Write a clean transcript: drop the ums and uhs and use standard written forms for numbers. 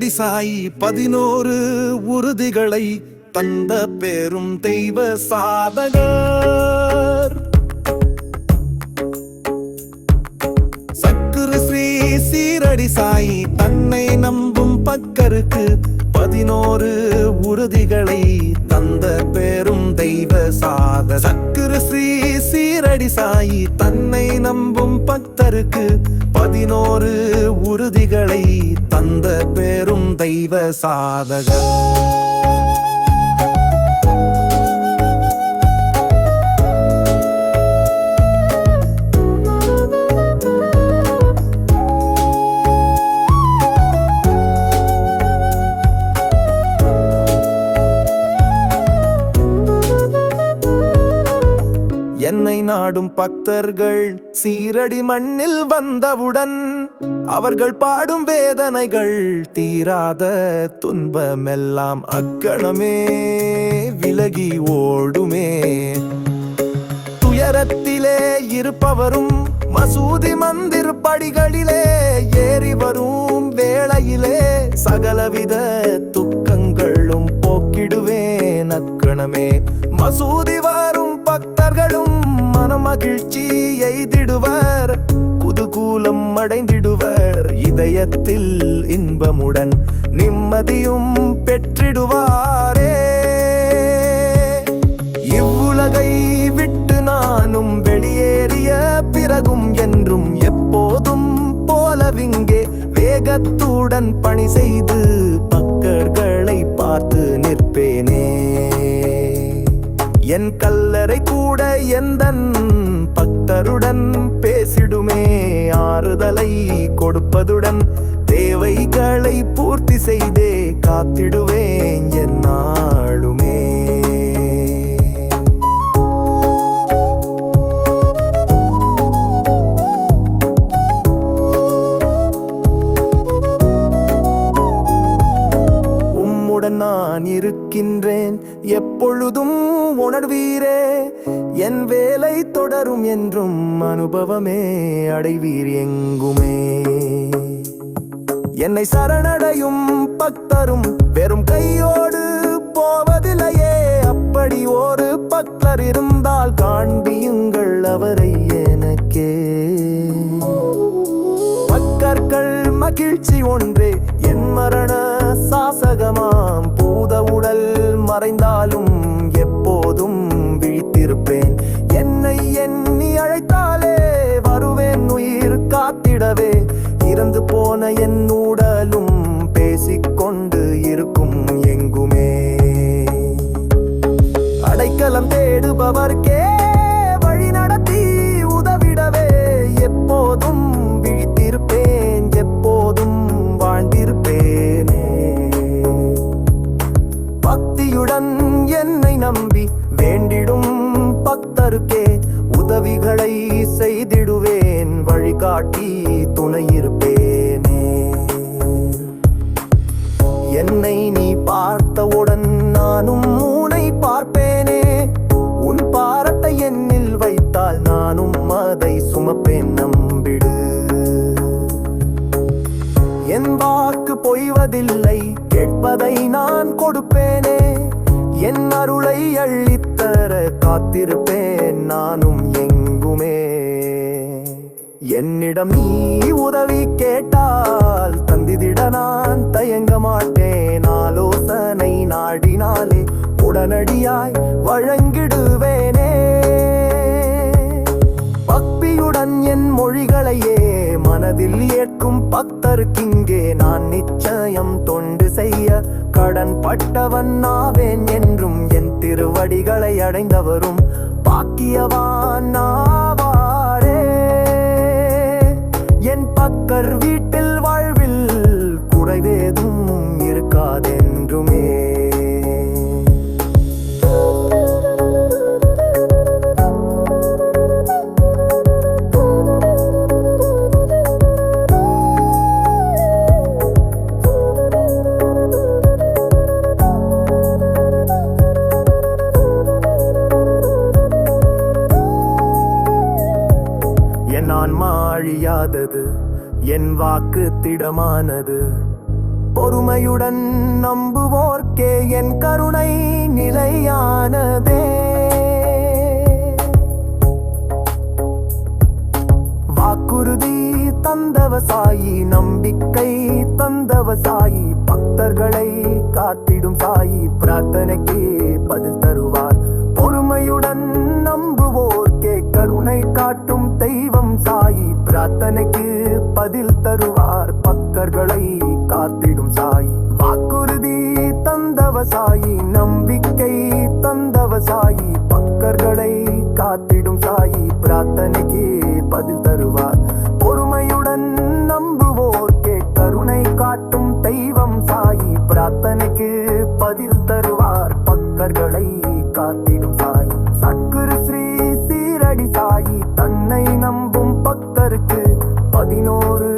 சீரடி சாயி 11 உறுதிகளை தந்த பெரும் தெய்வ சாதகர். சக்குரு ஸ்ரீ சீரடி சாயி தன்னை நம்பும் பக்தருக்கு 11 உறுதிகளை தந்த பெரும் தெய்வ சாதகர். சக்குரு ஸ்ரீ சீரடி சாயி தன்னை நம்பும் பக்தருக்கு 11 உறுதிகளை தந்த பெரும் தெய்வ சாதகர். என்னை நாடும் பக்தர்கள் சீரடி மண்ணில் வந்தவுடன் அவர்கள் பாடும் வேதனைகள் தீராத துன்பமெல்லாம் அக்கணமே விலகி ஓடுமே. துயரத்திலே இருப்பவரும் மசூதி மந்திர் படிகளிலே ஏறி வரும் வேளையிலே சகலவித துக்கங்களும் போக்கிடுவேன் அக்கணமே. மசூதி வரும் பக்தர்களும் மனமகிழ்ச்சி எய்திடுவர், குதூகூலம் அடைந்திடுவர், இதயத்தில் இன்பமுடன் நிம்மதியும் பெற்றிடுவாரே. இவ்வுலகை விட்டு நானும் வெளியேறிய பிறகும் என்றும் எப்போதும் போலவிங்கே வேகத்துடன் பணி செய்து பக்தர்களை பார்த்து நிற்பேனே. என் கல்லறை கூட எந்தன் பக்தருடன் பேசிடுமே. ஆறுதலை கொடுப்பதுடன் தேவைகளை பூர்த்தி செய்தே காத்திடுவேன் எந்நாளுமே. நான் இருக்கின்றேன் எப்பொழுதும் உணர்வீரே. என் வேலை தொடரும் என்றும் அனுபவமே அடைவீர் எங்குமே. என்னை சரணடையும் பக்தரும் வெறும் கையோடு போவதில்லையே. அப்படி ஒரு பக்தர் இருந்தால் காண்பியுங்கள் அவரை எனக்கே. பக்தர்கள் மகிழ்ச்சி ஒன்றே என் மரண சாசகமாம். பூத உடல் மறைந்தாலும் எப்போதும் விழித்திருப்பேன். என்னை எண்ணி அழைத்தாலே வருவேன் உயிர் காத்திடவே. இறந்து போன என் உடலும் பேசிக்கொண்டு இருக்கும் எங்குமே. அடைக்கலம் தேடுபவர்க்கே வழி நடத்தி உதவிடவே எப்போதும் விழித்திருப்பேன், எப்போதும் வாழ்ந்திருப்பேனே. பக்தியுடன் என்னை நம்பி வேண்டிடும் பக்தருக்கே உதவிகளை செய்திடுவேன், வழிகாட்டி துணையிருப்பேனே. என்னை நீ பார்த்தவுடன் நானும் உன்னை பார்ப்பேனே. உன் பாரத்தை என்னில் வைத்தால் நானும் அதை சுமப்பேன், நம்பிடு. என் வாக்கு பொய்வதில்லை, கேட்பதை நான் கொடுப்பேனே. என் அருளை அள்ளித்தர காத்திருப்பேன் நானும் எங்குமே. என்னிடம் நீ உதவி கேட்டால் தந்திதிட நான் தயங்க மாட்டேன். ஆலோசனை நாடினாலே உடனடியாய் வழங்கிடுவேனே. பக்தியுடன் என் மொழிகளையே மனதில் ஏற்கும் பக்தருக்கிங்கே நான் நிச்சயம் தொண்டு செய்ய கடன் பட்டவன் ஆவேன் என்றும். என் திருவடிகளை அடைந்தவரும் பாக்கியவான் ஆவாரே. என் பக்தர் வீட்டில் வாழ்வில் குறைவேதும் இருக்காதென்றுமே. ஆன்மா அழியாதது, என் வாக்கு திடமானது. பொறுமை பொறுமையுடன் நம்புவோர்க்கே என் கருணை நிலையானதே. வாக்குறுதி தந்தவசாயி, நம்பிக்கை தந்தவசாயி, பக்தர்களை காத்திடும் சாயி, பிரார்த்தனைக்கு பதில் தருவார். பொறுமையுடன் நம்புவோர்க்கே கருணை காட்டும் தெய்வம் சாயி, பிரார்த்தனைக்கு பதில் தருவார். பக்தர்களை காத்திடும் சாயி. வாக்குறுதி தந்தவசாயி, நம்பிக்கை தந்தவசாயி, பக்தர்களை காத்திடும் சாயி, பிரார்த்தனைக்கு பதில் தருவார். பொறுமையுடன் நம்புவோர்க்கே கருணை காட்டும் தெய்வம் சாயி, பிரார்த்தனைக்கு பதில் தருவார். பக்தர்களை காத்திடும் சாயி. சத்குரு ஸ்ரீ சீரடி சாயி, தன்னை நம்பும் பக்தருக்கு 11